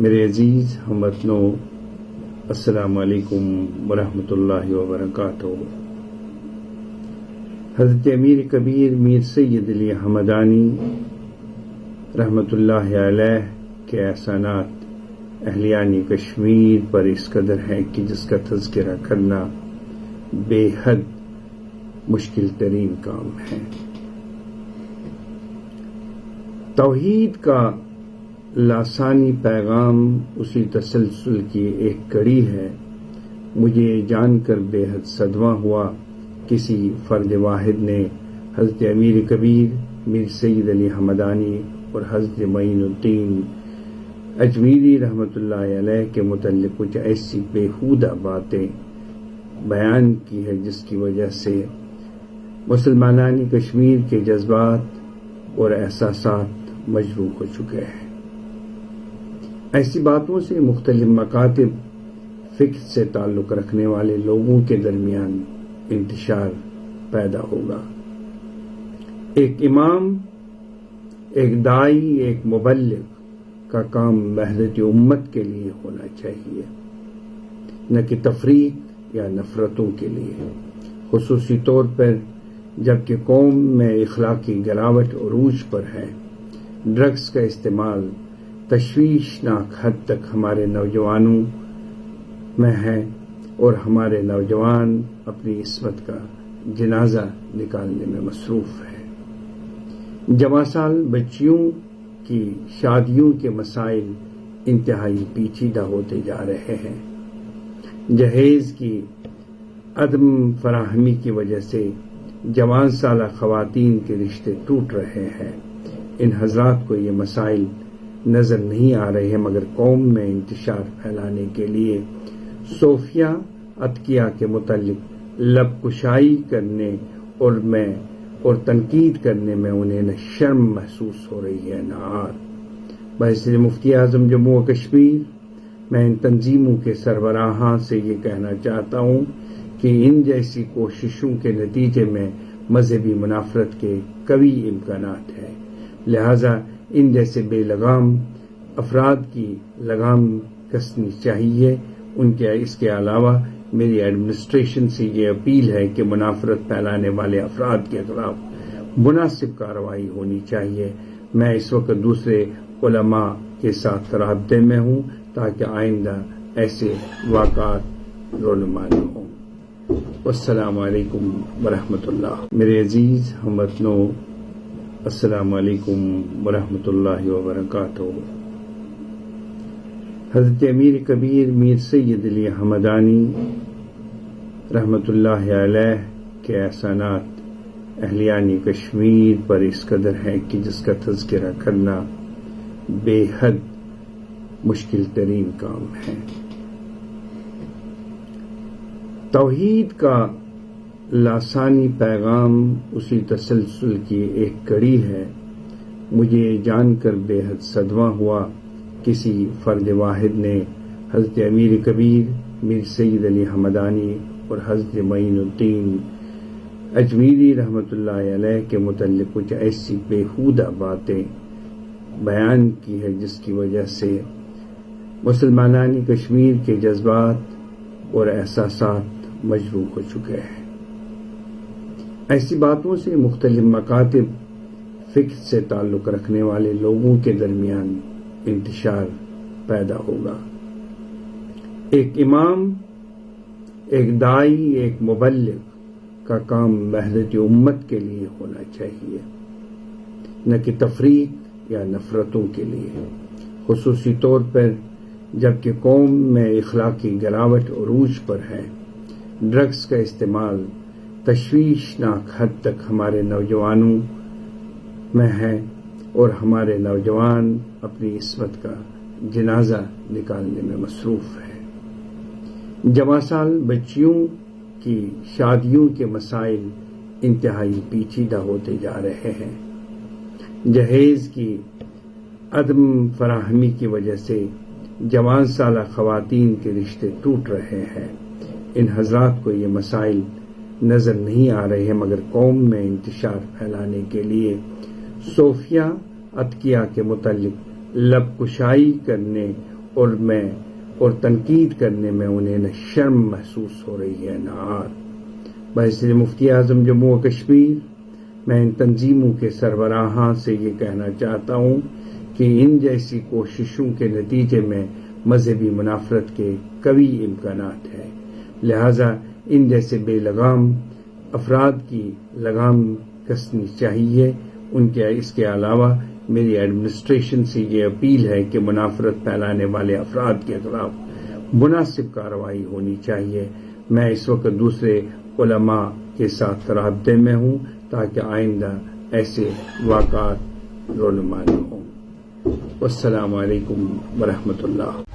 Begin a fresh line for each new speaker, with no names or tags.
میرے عزیز ہم وطنوں، السلام علیکم ورحمۃ اللہ وبرکاتہ۔ حضرت امیر کبیر میر سید علی حمدانی رحمۃ اللہ علیہ کے احسانات اہلیان کشمیر پر اس قدر ہیں کہ جس کا تذکرہ کرنا بے حد مشکل ترین کام ہے۔ توحید کا لاسانی پیغام اسی تسلسل کی ایک کڑی ہے۔ مجھے یہ جان کر بے حد صدمہ ہوا، کسی فرد واحد نے حضرت امیر کبیر میر سید علی حمدانی اور حضرت معین الدین اجمیری رحمۃ اللہ علیہ کے متعلق کچھ ایسی بیہودہ باتیں بیان کی ہے جس کی وجہ سے مسلمانان کشمیر کے جذبات اور احساسات مجروح ہو چکے ہیں۔ ایسی باتوں سے مختلف مکاتب فکر سے تعلق رکھنے والے لوگوں کے درمیان انتشار پیدا ہوگا۔ ایک امام، ایک داعی، ایک مبلغ کا کام وحدت امت کے لیے ہونا چاہیے، نہ کہ تفریق یا نفرتوں کے لیے، خصوصی طور پر جبکہ قوم میں اخلاقی گراوٹ عروج پر ہے۔ ڈرگز کا استعمال تشویشناک حد تک ہمارے نوجوانوں میں ہے اور ہمارے نوجوان اپنی عصمت کا جنازہ نکالنے میں مصروف ہے۔ جوان سال بچیوں کی شادیوں کے مسائل انتہائی پیچیدہ ہوتے جا رہے ہیں۔ جہیز کی عدم فراہمی کی وجہ سے جوان سالہ خواتین کے رشتے ٹوٹ رہے ہیں۔ ان حضرات کو یہ مسائل نظر نہیں آ رہے ہیں، مگر قوم میں انتشار پھیلانے کے لیے صوفیہ اتقیہ کے متعلق لب کشائی کرنے اور تنقید کرنے میں انہیں نہ شرم محسوس ہو رہی ہے نہ عار۔ بحیثیت مفتی اعظم جموں و کشمیر میں ان تنظیموں کے سربراہان سے یہ کہنا چاہتا ہوں کہ ان جیسی کوششوں کے نتیجے میں مذہبی منافرت کے قوی امکانات ہیں، لہذا ان جیسے بے لگام افراد کی لگام کسنی چاہیے۔ اس کے علاوہ میری ایڈمنسٹریشن سے یہ اپیل ہے کہ منافرت پھیلانے والے افراد کے خلاف مناسب کارروائی ہونی چاہیے۔ میں اس وقت دوسرے علماء کے ساتھ رابطے میں ہوں تاکہ آئندہ ایسے واقعات رونما نہ ہوں۔ السلام علیکم ورحمۃ اللہ۔ میرے عزیز ہم وطنوں، السلام علیکم ورحمۃ اللہ وبرکاتہ۔ حضرت امیر کبیر میر سید علی حمدانی رحمۃ اللہ علیہ کے احسانات اہلیان کشمیر پر اس قدر ہیں کہ جس کا تذکرہ کرنا بے حد مشکل ترین کام ہے۔ توحید کا لاسانی پیغام اسی تسلسل کی ایک کڑی ہے۔ مجھے یہ جان کر بے حد صدمہ ہوا، کسی فرد واحد نے حضرت امیر کبیر میر سید علی حمدانی اور حضرت معین الدین اجمیری رحمۃ اللہ علیہ کے متعلق کچھ ایسی بیہودہ باتیں بیان کی ہے جس کی وجہ سے مسلمانان کشمیر کے جذبات اور احساسات مجروح ہو چکے ہیں۔ ایسی باتوں سے مختلف مکاتب فکر سے تعلق رکھنے والے لوگوں کے درمیان انتشار پیدا ہوگا۔ ایک امام، ایک داعی، ایک مبلغ کا کام وحدت امت کے لیے ہونا چاہیے، نہ کہ تفریق یا نفرتوں کے لیے، خصوصی طور پر جبکہ قوم میں اخلاقی گراوٹ عروج پر ہے۔ ڈرگز کا استعمال تشویشناک حد تک ہمارے نوجوانوں میں ہے اور ہمارے نوجوان اپنی عصمت کا جنازہ نکالنے میں مصروف ہے۔ جوان سال بچیوں کی شادیوں کے مسائل انتہائی پیچیدہ ہوتے جا رہے ہیں۔ جہیز کی عدم فراہمی کی وجہ سے جوان سالہ خواتین کے رشتے ٹوٹ رہے ہیں۔ ان حضرات کو یہ مسائل نظر نہیں آ رہے ہیں، مگر قوم میں انتشار پھیلانے کے لیے صوفیہ اتقیہ کے متعلق لب کشائی کرنے اور تنقید کرنے میں انہیں نہ شرم محسوس ہو رہی ہے نہ عار۔ باعث مفتی اعظم جموں و کشمیر، میں ان تنظیموں کے سربراہاں سے یہ کہنا چاہتا ہوں کہ ان جیسی کوششوں کے نتیجے میں مذہبی منافرت کے قوی امکانات ہیں، لہذا ان جیسے بے لگام افراد کی لگام کسنی چاہیے۔ اس کے علاوہ میری ایڈمنسٹریشن سے یہ اپیل ہے کہ منافرت پھیلانے والے افراد کے خلاف مناسب کارروائی ہونی چاہیے۔ میں اس وقت دوسرے علماء کے ساتھ رابطے میں ہوں تاکہ آئندہ ایسے واقعات رونما نہ ہوں۔ والسلام علیکم ورحمۃ اللہ۔